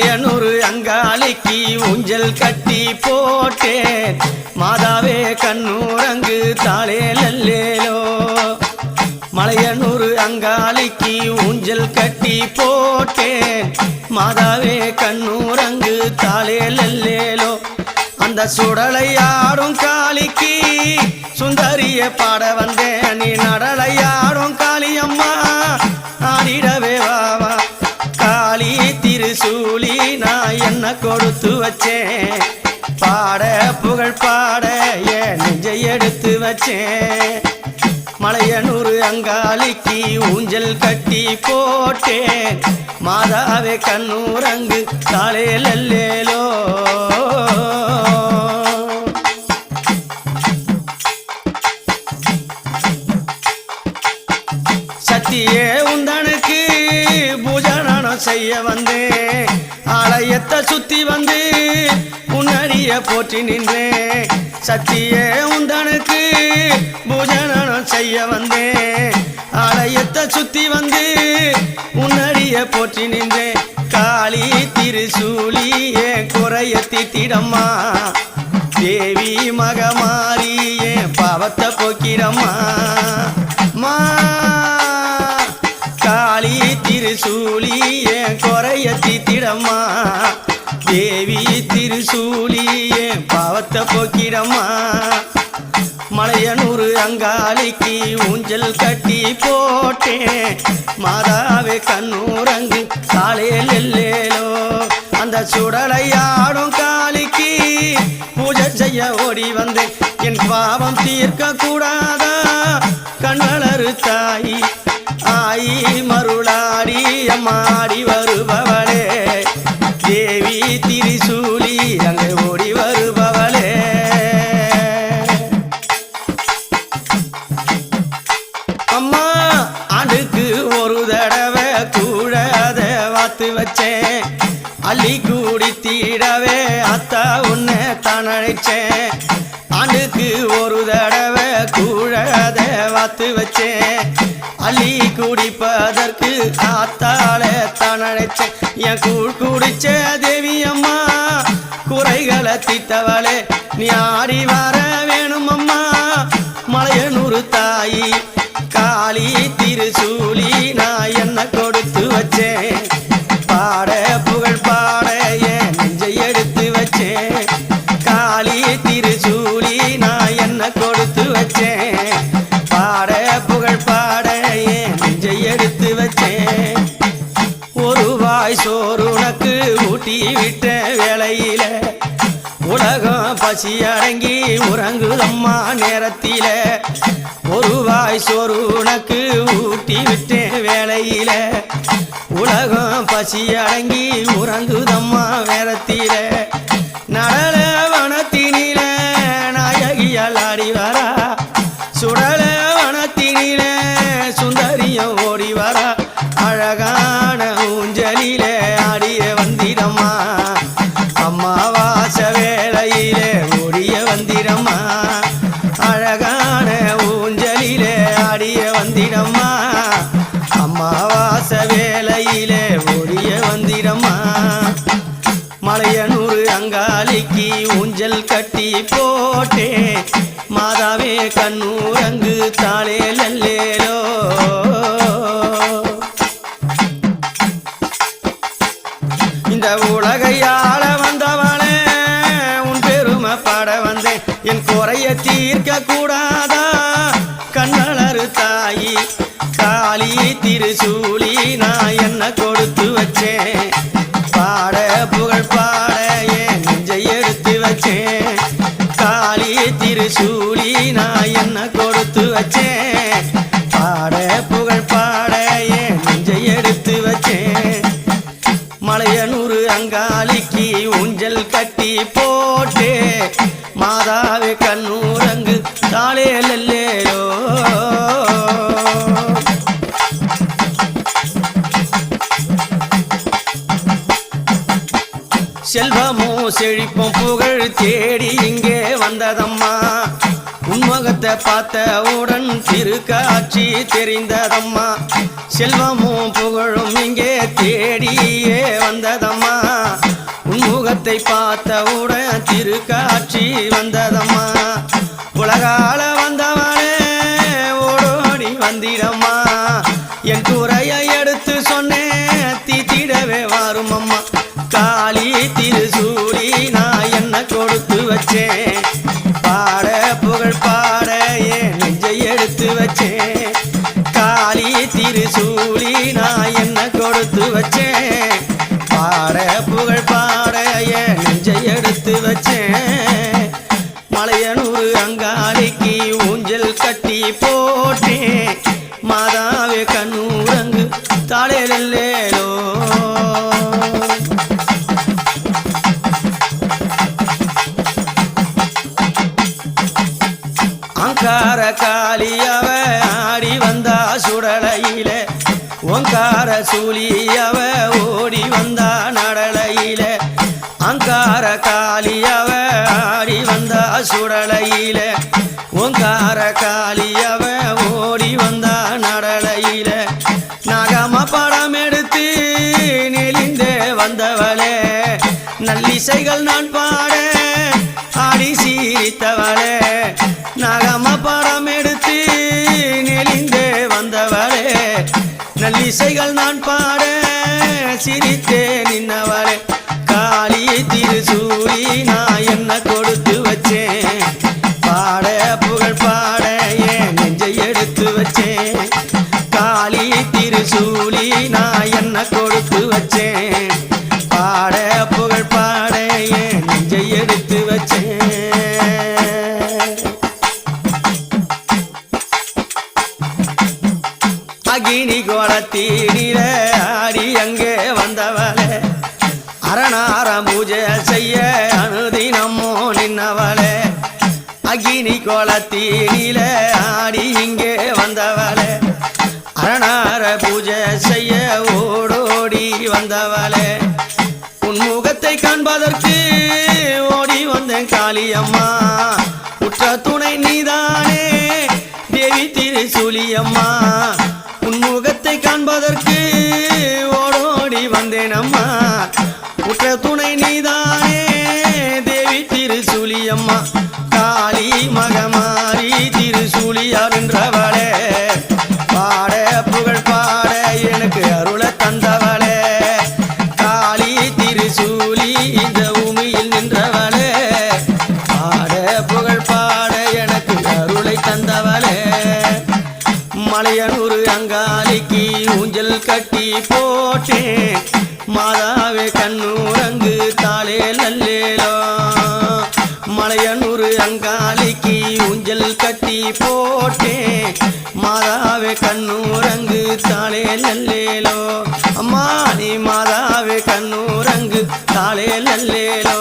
மலையனூர் அங்காளிக்கு ஊஞ்சல் கட்டி போட்டேன் மாதாவே கண்ணூரங்கு தாளே லல்லேலோ. மலையனூர் அங்காளிக்கு ஊஞ்சல் கட்டி போட்டேன் மாதாவே கண்ணூரங்கு தாளே லல்லேலோ. அந்த சுடலையாடும் காளிக்கு சுந்தரிய பாட வந்தேன் நீ நடலையாடும் காளியம்மா ஆடிடவே வாவா. காளி திருசூலி நான் என்ன கொடுத்து வச்சேன் பாட புகழ் பாட என் நெஞ்சை எடுத்து வச்சேன். மலையனூர் அங்காளிக்கு ஊஞ்சல் கட்டி போட்டேன் மாதாவே கண்ணூரங்கு தாளே லல்லேலோ. சத்தியே உந்தனுக்கு பூஜனம் செய்ய வந்தேன் ஆலயத்தை சுத்தி வந்து உன்னடிய போற்றி நின்றேன். சத்தியே உந்தனுக்கு பூஜனம் செய்ய வந்தேன் ஆலயத்தை சுத்தி வந்து உன்னடிய போற்றி நின்றேன். காளி திருசூலி என் குறைய தீத்திடம்மா தேவி மகமாரி என் பாவத்தை போக்கிடம்மா. காளி திருசூலி என் குறைய தீத்திடம்மா தேவி திருசூலி என் பாவத்தை போக்கிடம்மா. மலையனூர் அங்காளிக்கு ஊஞ்சல் கட்டி போட்டேன் மாதாவே கண்ணூரங்கு தாளே லல்லேலோ. அந்த சுடலையாடும் காளிக்கு பூஜை செய்ய ஓடி வந்தேன் என் பாவம் தீர்க்க கூடாதா கண்வளரு தாயி ஆயி மருளாடி அம்மாடி வருபவளே தேவி திரிசூலி அங்கே ஓடி வருபவளே. அம்மா ஆண்டுக்கு ஒரு தடவை கூடாத வாத்து வச்சேன் அள்ளி கூடி தீடவே அத்தா உன்னை தான் அழைச்சேன். ஆண்டுக்கு ஒரு தடவை கூடாத வாத்து வச்சேன் அள்ளி குடிப்பதற்கு ஆத்தால தான் அழைச்சேன். என் கூழ் குடிச்ச தேவி அம்மா குறைகளை தீத்தவளே நீ ஆடி வர வேணும் அம்மா. மலையனூர் தாயி காளி திருசூலி நான் என்ன கொடுத்து வச்சேன் பாட புகழ் பாட என் நெஞ்சை எடுத்து வச்சேன். காளி திருசூலி நான் என்ன கொடுத்து வச்சேன் பாட புகழ் பாட என் நெஞ்சை எடுத்து வச்சேன். ஒரு வாய் சோறு உனக்கு ஊட்டி விட்ட வேளையில உலகம் பசி அடங்கி உறங்குதம்மா நேரத்தில. ஒரு வாய் சோறு உனக்கு ஊட்டி விட்ட வேளையில உலகம் பசி அடங்கி உறங்குதம்மா நேரத்தில. நடல வனத்தினில நாயகியால் ஆடி வரா சுடல வனத்தினில சுந்தரியம் ஓடி வரா அழகான ஊஞ்சலில ஆடிய வந்திடம்மா. அம்மாவாச வேளையிலே ஓடிய வந்திடம்மா அழகான ஊஞ்சலில ஆடிய வந்திடம்மா. அம்மாவாச வேளையிலே ஓடிய வந்திடம்மா. மலையனூர் அங்காளிக்கு ஊஞ்சல் கட்டி போட்டேன் மாதாவே கண்ணூரங்கு தாளே லல்லேலோ. இந்த உலகையாள வந்தவளே உன் பெருமை பாட வந்தேன் என் குறைய தீர்க்க கூடாதா கண்ணளரு தாயி காளி திருசூலி நான் என்ன கொடுத்து வச்சேன் பாட புகழ் பாட என் நெஞ்சை எடுத்து வச்சேன். காளி திருசூலி நான் என்ன கொடுத்து வச்சேன் பாட புகழ் பாட என் நெஞ்சை எடுத்து வச்சேன். மலையனூர் அங்காளிக்கு ஊஞ்சல் கட்டி போட்டே மாதாவே கண்ணூரங்கு தாளே லல்லேலோ. செல்வமும் செழிப்பும் புகழ் தேடி இங்கே வந்ததம்மா உன்முகத்தை பார்த்தவுடன் திருக்காட்சி தெரிந்ததம்மா. செல்வமும் புகழும் இங்கே தேடியே வந்ததம்மா உன்முகத்தை பார்த்தவுடன் திருக்காட்சி வந்ததம்மா உலகால வந்தவனே ஓடோடி வந்திடம்மா என் குறையை எடுத்து சொன்னேன் தீத்திடவே வாரும் அம்மா காளி திருசூலி நான் என்ன கொடுத்து வச்சேன் பாட புகழ் பாட என் நெஞ்சை எடுத்து வச்சேன் காளி திருசூலி நான் என்ன கொடுத்து வச்சேன் பாட புகழ் பாட என் நெஞ்சை எடுத்து வச்சேன் மலையனூர் அங்காளிக்கு ஊஞ்சல் கட்டி போட்டேன் மாதாவே கண்ணூரங்கு தாளேலோ அங்கார காளியவ ஆடி வந்தா சுடலையில ஓங்கார சூலியவ ஓடி வந்தா நடலையில அங்கார காளியவ ஆடி வந்தா சுடலையில ஓங்கார காளியவ ஓடி வந்தா நடலையில நாகம படம் எடுத்து நெளிந்தே வந்தவளே நல்லிசைகள் நான் பாட ஆடி சீரித்தவளே நாகம படம் எடுத்து நெளிந்தே வந்தவளே நல்லிசைகள் நான் பாட சிரித்தே நின்னவளே காளி திருசூலி நான் என்ன கொடுத்து வச்சேன் பாட புகழ் பாட என் நெஞ்சை எடுத்து வச்சேன் காளி திருசூலி நான் என்ன கொடுத்து வச்சேன் பாட புகழ் பாட என் நெஞ்சை எடுத்து வச்சேன் அகினி கோலத்தீனில ஆடி அங்கே வந்தவளே அரணாரம் பூஜை செய்ய அனுதினமோ நின்னவளே அகினி கோலத்தீனில ஆடி இங்கே வந்தவளே அரணார பூஜை செய்ய ஓடோடி வந்தவளே உன்முகத்தை காண்பதற்கு ஓடி வந்தேன் காளியம்மா உற்ற துணை நீதானே தேவி திருசூலியம்மா உன்முகத்தை காண்பதற்கு ஓடோடி வந்தேன் அம்மா உற்ற துணை நீதானே தேவி திருசூலியம்மா காளி மகமாரி திருசூலியார் என்றவளே பாட புகழ் பாட எனக்கு அருளை தந்தவளே காளி திருசூலி இந்த பூமியில் நின்றவளே பாட புகழ் பாட எனக்கு அருளை தந்தவளே மலையனூர் அங்காளிக்கு ஊஞ்சல் கட்டி போட்டேன் மாதாவே கண்ணூரங்கு தாளே நல்லேலோ மலையனூர் அங்காளிக்கு ஊஞ்சல் கட்டி போட்டேன் மாதாவே கண்ணூரங்கு தாளே நல்லேலோ அம்மா நீ மாதாவே கண்ணூரங்கு தாளே நல்லேலோ